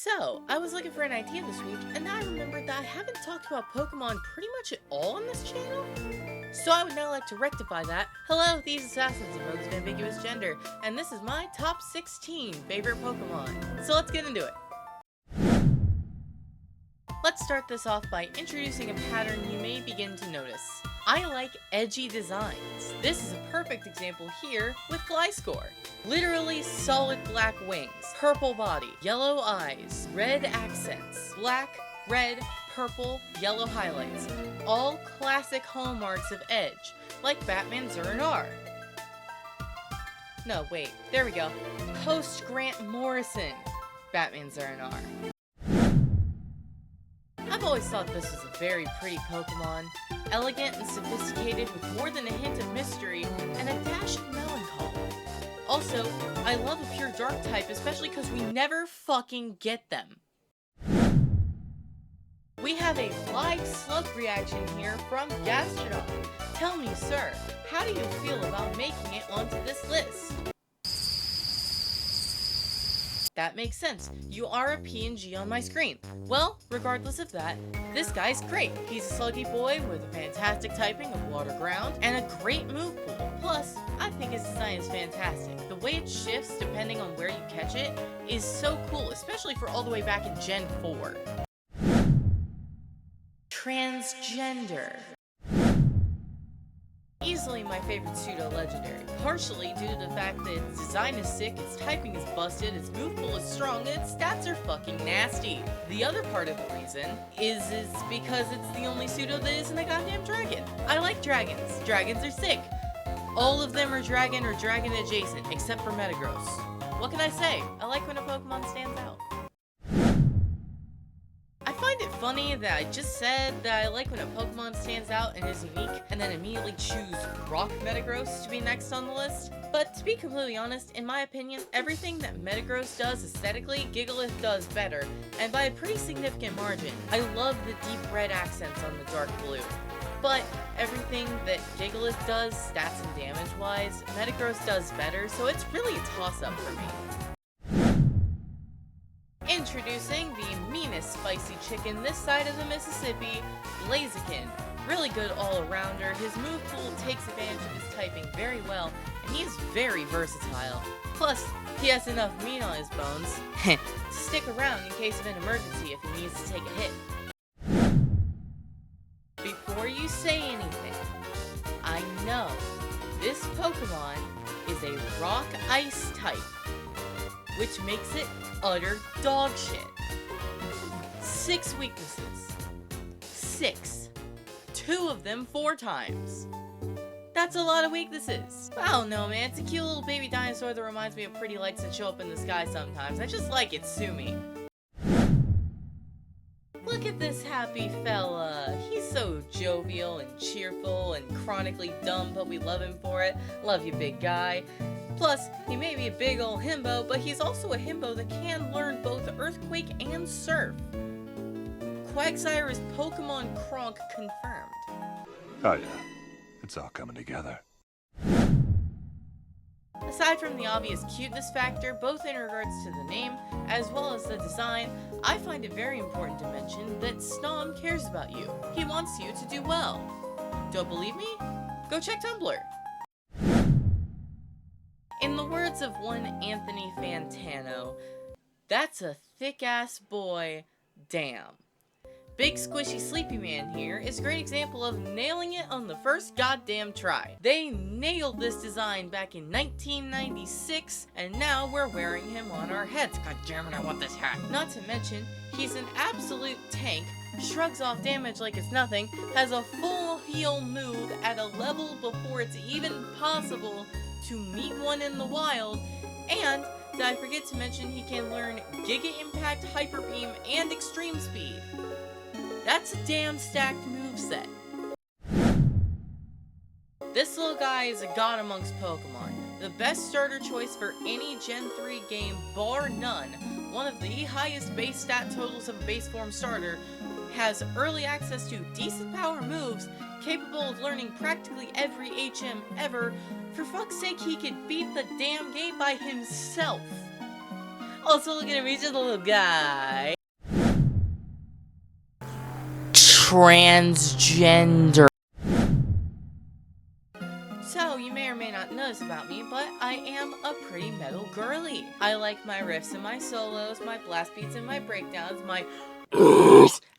So, I was looking for an idea this week, and I remembered that I haven't talked about Pokemon pretty much at all on this channel. So I would now like to rectify that. Hello, these assassins of rogues of ambiguous gender, and this is my top 16 favorite Pokemon. So let's get into it. Let's start this off by introducing a pattern you may begin to notice. I like edgy designs. This is a perfect example here with Flyscore. Literally solid black wings, purple body, yellow eyes, red accents, black, red, purple, yellow highlights. All classic hallmarks of Edge, like Batman's R&R. No, wait, there we go. Post Grant Morrison, Batman's R&R. I've always thought this was a very pretty Pokemon, elegant and sophisticated with more than a hint of mystery and a dash of melancholy. Also, I love a pure dark type, especially because we never fucking get them. We have a live slug reaction here from Gastrodon. Tell me, sir, how do you feel about making it onto this list? That makes sense. You are a PNG on my screen. Well, regardless of that, this guy's great. He's a sluggy boy with a fantastic typing of water ground and a great move pool. Plus, I think his design is fantastic. The way it shifts depending on where you catch it is so cool, especially for all the way back in Gen 4. Transgender. Easily my favorite pseudo-legendary, partially due to the fact that its design is sick, its typing is busted, its move pool is strong, and its stats are fucking nasty. The other part of the reason is because it's the only pseudo that isn't a goddamn dragon. I like dragons. Dragons are sick. All of them are dragon or dragon adjacent, except for Metagross. What can I say? I like when a Pokemon stands out. I find it funny that I just said that I like when a Pokemon stands out and is unique, and then immediately choose Rock Metagross to be next on the list. But to be completely honest, in my opinion, everything that Metagross does aesthetically, Gigalith does better, and by a pretty significant margin. I love the deep red accents on the dark blue. But everything that Gigalith does, stats and damage-wise, Metagross does better, so it's really a toss-up for me. Introducing the meanest spicy chicken this side of the Mississippi, Blaziken. Really good all-arounder, his move pool takes advantage of his typing very well, and he is very versatile. Plus, he has enough meat on his bones to stick around in case of an emergency if he needs to take a hit. Before you say anything, I know this Pokemon is a rock-ice type, which makes it utter dog shit. 6 weaknesses. 6. 2 of them 4 times. That's a lot of weaknesses. I don't know, man. It's a cute little baby dinosaur that reminds me of pretty lights that show up in the sky sometimes. I just like it, sue me. Look at this happy fella. He's so jovial and cheerful and chronically dumb, but we love him for it. Love you, big guy. Plus, he may be a big ol' himbo, but he's also a himbo that can learn both Earthquake and Surf. Quagsire's Pokemon Kronk confirmed. Oh yeah, it's all coming together. Aside from the obvious cuteness factor, both in regards to the name, as well as the design, I find it very important to mention that Snom cares about you. He wants you to do well. Don't believe me? Go check Tumblr. In the words of one Anthony Fantano, that's a thick-ass boy, damn. Big Squishy Sleepy Man here is a great example of nailing it on the first goddamn try. They nailed this design back in 1996, and now we're wearing him on our heads. God damn it, I want this hat. Not to mention, he's an absolute tank, shrugs off damage like it's nothing, has a full heal move at a level before it's even possible to meet one in the wild, and did I forget to mention he can learn Giga Impact, Hyper Beam, and Extreme Speed. That's a damn stacked moveset. This little guy is a god amongst Pokemon. The best starter choice for any Gen 3 game, bar none. One of the highest base stat totals of a base form starter, has early access to decent power moves, capable of learning practically every HM ever. For fuck's sake, he could beat the damn game by himself. Also, look at him, he's just a little guy. Transgender. So, you may or may not know this about me, but I am a pretty metal girly. I like my riffs and my solos, my blast beats and my breakdowns, my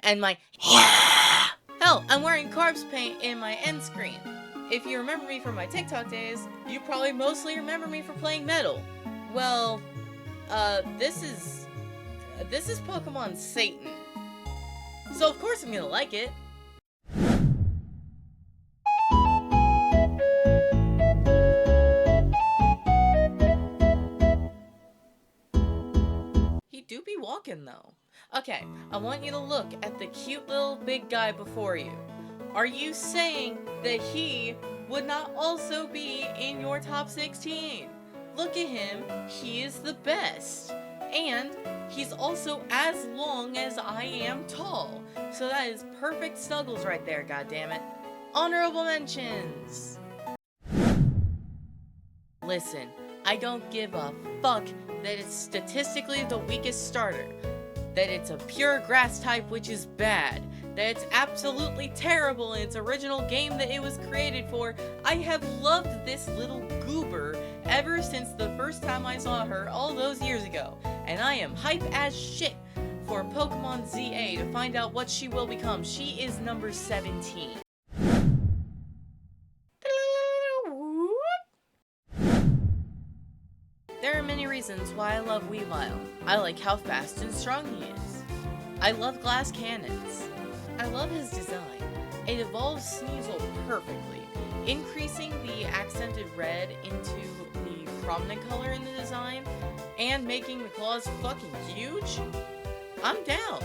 and my yeah. Hell, I'm wearing corpse paint in my end screen. If you remember me from my TikTok days, you probably mostly remember me for playing metal. Well, this is Pokemon Satan. So of course I'm gonna like it. He do be walking though. Okay, I want you to look at the cute little big guy before you. Are you saying that he would not also be in your top 16? Look at him, he is the best. And he's also as long as I am tall. So that is perfect snuggles right there, goddammit. Honorable mentions! Listen, I don't give a fuck that it's statistically the weakest starter, that it's a pure grass type which is bad, that it's absolutely terrible in its original game that it was created for. I have loved this little goober ever since the first time I saw her all those years ago, and I am hype as shit for Pokemon ZA to find out what she will become. She is number 17. There are many reasons why I love Weavile. I like how fast and strong he is. I love glass cannons. I love his design. It evolves Sneasel perfectly, increasing the accented red into the prominent color in the design, and making the claws fucking huge. I'm down.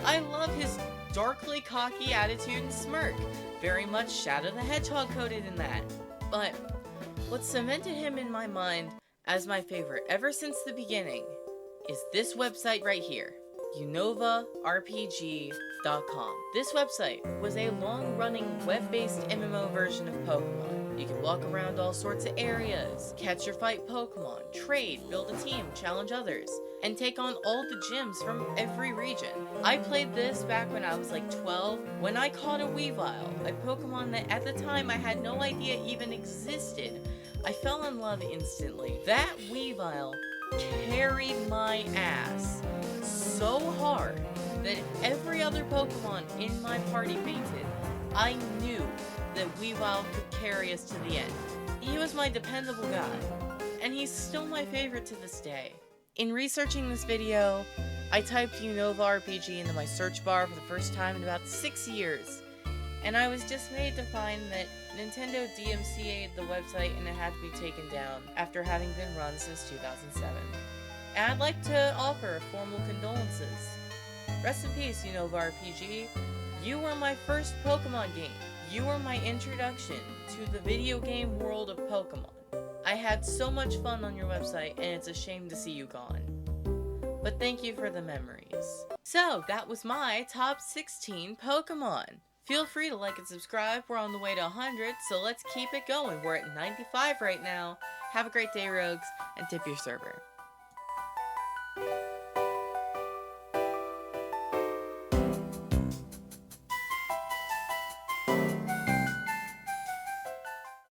I love his darkly cocky attitude and smirk, very much Shadow the Hedgehog coded in that. But what cemented him in my mind as my favorite ever since the beginning is this website right here, UnovaRPG.com. This website was a long-running web-based MMO version of Pokemon. You can walk around all sorts of areas, catch or fight Pokemon, trade, build a team, challenge others, and take on all the gyms from every region. I played this back when I was like 12, when I caught a Weavile, a Pokemon that at the time I had no idea even existed. I fell in love instantly. That Weavile carried my ass so hard that if every other Pokemon in my party fainted, I knew that Weavile could carry us to the end. He was my dependable guy, and he's still my favorite to this day. In researching this video, I typed Unova RPG into my search bar for the first time in about 6 years, and I was dismayed to find that Nintendo DMCA'd the website and it had to be taken down after having been run since 2007. And I'd like to offer formal condolences. Rest in peace, Unova RPG. You were my first Pokemon game. You were my introduction to the video game world of Pokemon. I had so much fun on your website, and it's a shame to see you gone. But thank you for the memories. So, that was my top 16 Pokemon. Feel free to like and subscribe. We're on the way to 100, so let's keep it going. We're at 95 right now. Have a great day, Rogues, and tip your server.